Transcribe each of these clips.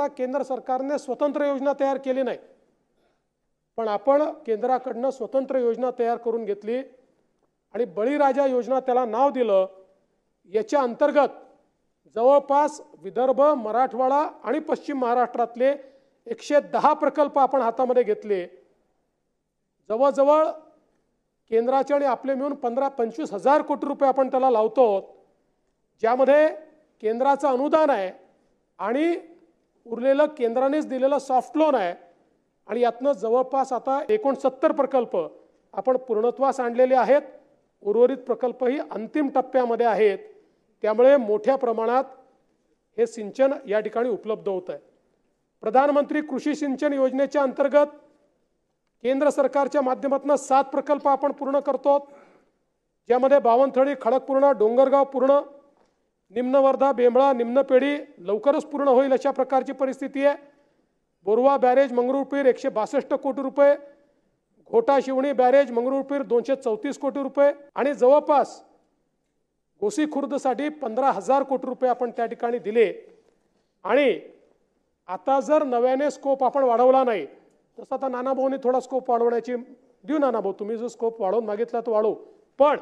केंद्र सरकारने स्वतंत्र योजना तयार केली नाही, पण आपण केंद्राकडून स्वतंत्र योजना तयार करून घेतली आणि बळीराजा योजना त्याला नाव दिलं। याच्या अंतर्गत जवळपास विदर्भ, मराठवाडा आणि पश्चिम महाराष्ट्रातले 110 प्रकल्प आपण हातामध्ये घेतले। जवळजवळ केंद्राचे आणि आपले मिळून 15-25 हजार कोटी रुपये आपण त्याला लावतो, ज्यामध्ये केंद्राचं अनुदान आहे आणि उरलेलं केंद्रानेच दिलेलं सॉफ्ट लोन आहे। आणि यातनं जवळपास आता 69 प्रकल्प आपण पूर्णत्वास आणलेले आहेत। उर्वरित प्रकल्पही अंतिम टप्प्यामध्ये आहेत। त्यामुळे मोठ्या प्रमाणात हे सिंचन या ठिकाणी उपलब्ध होत आहे। प्रधानमंत्री कृषी सिंचन योजनेच्या अंतर्गत केंद्र सरकारच्या माध्यमातून 7 प्रकल्प आपण पूर्ण करतो, ज्यामध्ये बावनथडी, खडकपूर्णा, डोंगरगाव पूर्ण, निम्नवर्धा, बेंबळा, निम्नपेढी लवकरच पूर्ण होईल अशा प्रकारची परिस्थिती आहे। बोरवा बॅरेज मंगरुळपीर 162 कोटी रुपये, घोटा शिवणी बॅरेज मंगरुळपीर 234 कोटी रुपये आणि जवळपास गोसी खुर्दसाठी 15,000 कोटी रुपये आपण त्या ठिकाणी दिले। आणि आता जर नव्याने स्कोप आपण वाढवला नाही, तसं आता नानाभाऊंनी थोडा स्कोप वाढवण्याची देऊ। नानाभाऊ, तुम्ही जो स्कोप वाढवून मागितला तो वाढवू, पण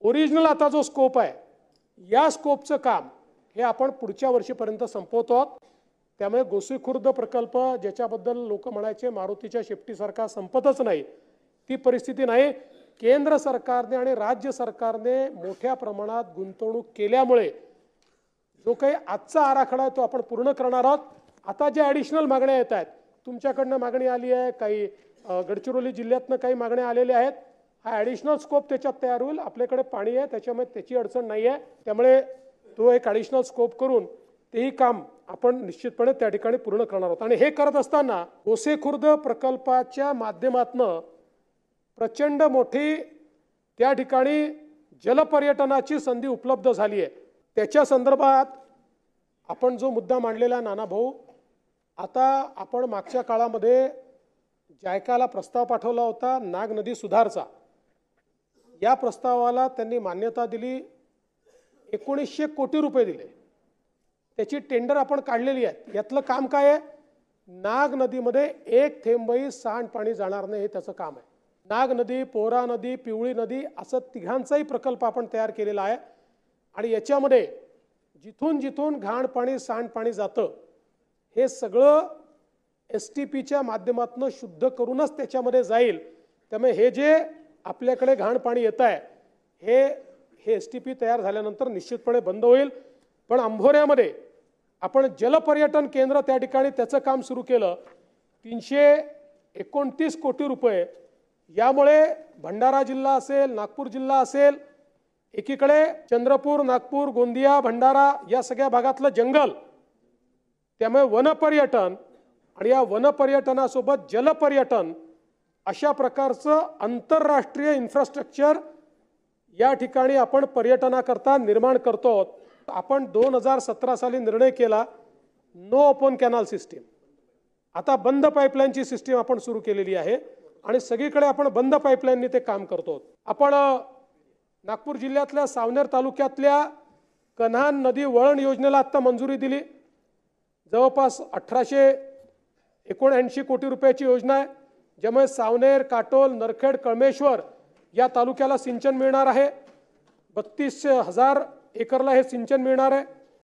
ओरिजिनल आता जो स्कोप आहे या स्कोपचं काम हे आपण पुढच्या वर्षीपर्यंत संपवतो आहोत। त्यामुळे गोसी खुर्द प्रकल्प ज्याच्याबद्दल लोक म्हणायचे मारुतीच्या शेपटीसारखा संपतच नाही, ती परिस्थिती नाही। केंद्र सरकारने आणि राज्य सरकारने मोठ्या प्रमाणात गुंतवणूक केल्यामुळे जो काही आजचा आराखडा आहे तो आपण पूर्ण करणार आहोत। आता ज्या ॲडिशनल मागण्या येत आहेत, तुमच्याकडनं मागणी आली आहे, काही गडचिरोली जिल्ह्यातनं काही मागण्या आलेल्या आहेत, हा ॲडिशनल स्कोप त्याच्यात तयार होईल। आपल्याकडे पाणी आहे, त्याच्यामुळे त्याची अडचण नाही आहे। त्यामुळे तो एक ॲडिशनल स्कोप करून तेही काम आपण निश्चितपणे त्या ठिकाणी पूर्ण करणार आहोत। आणि हे करत असताना गोसे खुर्द प्रकल्पाच्या माध्यमातून प्रचंड मोठी त्या ठिकाणी जलपर्यटनाची संधी उपलब्ध झाली आहे। त्याच्या संदर्भात आपण जो मुद्दा मांडलेला नानाभाऊ, आता आपण मागच्या काळामध्ये जायकाला प्रस्ताव पाठवला होता नाग नदी सुधारचा। या प्रस्तावाला त्यांनी मान्यता दिली, 1900 कोटी रुपये दिले, त्याची टेंडर आपण काढलेली आहे। यातलं काम काय आहे? नाग नदीमध्ये एक थेंबही सांडपाणी जाणार नाही, हे त्याचं काम आहे। नाग नदी, पोहरा नदी, पिवळी नदी असं तिघांचाही प्रकल्प आपण तयार केलेला आहे। आणि याच्यामध्ये जिथून जिथून घाण पाणी, सांडपाणी जातं हे सगळं STPच्या माध्यमातून शुद्ध करूनच त्याच्यामध्ये जाईल। त्यामुळे हे जे आपल्याकडे घाण पाणी येत आहे हे STP तयार झाल्यानंतर निश्चितपणे बंद होईल। पण अंभोऱ्यामध्ये आपण जलपर्यटन केंद्र त्या ठिकाणी त्याचं काम सुरू केलं, 329 कोटी रुपये। यामुळे भंडारा जिल्हा असेल, नागपूर जिल्हा असेल, एकीकडे चंद्रपूर, नागपूर, गोंदिया, भंडारा या सगळ्या भागातलं जंगल, त्यामुळे वनपर्यटन आणि या वनपर्यटनासोबत जलपर्यटन अशा प्रकारचं आंतरराष्ट्रीय इन्फ्रास्ट्रक्चर या ठिकाणी आपण पर्यटनाकरता निर्माण करतो। आपण 2017 साली निर्णय केला नो ओपन कॅनल सिस्टीम, आता बंद पाईपलाईनची सिस्टीम आपण सुरू केलेली आहे आणि सगळीकडे आपण बंद पाईपलाईनने ते काम करतो। आपण नागपूर जिल्ह्यातल्या सावनेर तालुक्यातल्या कन्हान नदी वळण योजनेला आता मंजुरी दिली। जवळपास 1879 कोटी रुपयाची योजना आहे, ज्यामुळे सावनेर, काटोल, नरखेड, कळमेश्वर या तालुक्याला सिंचन मिळणार आहे। 32,000 एकरला हे सिंचन मिळणार आहे।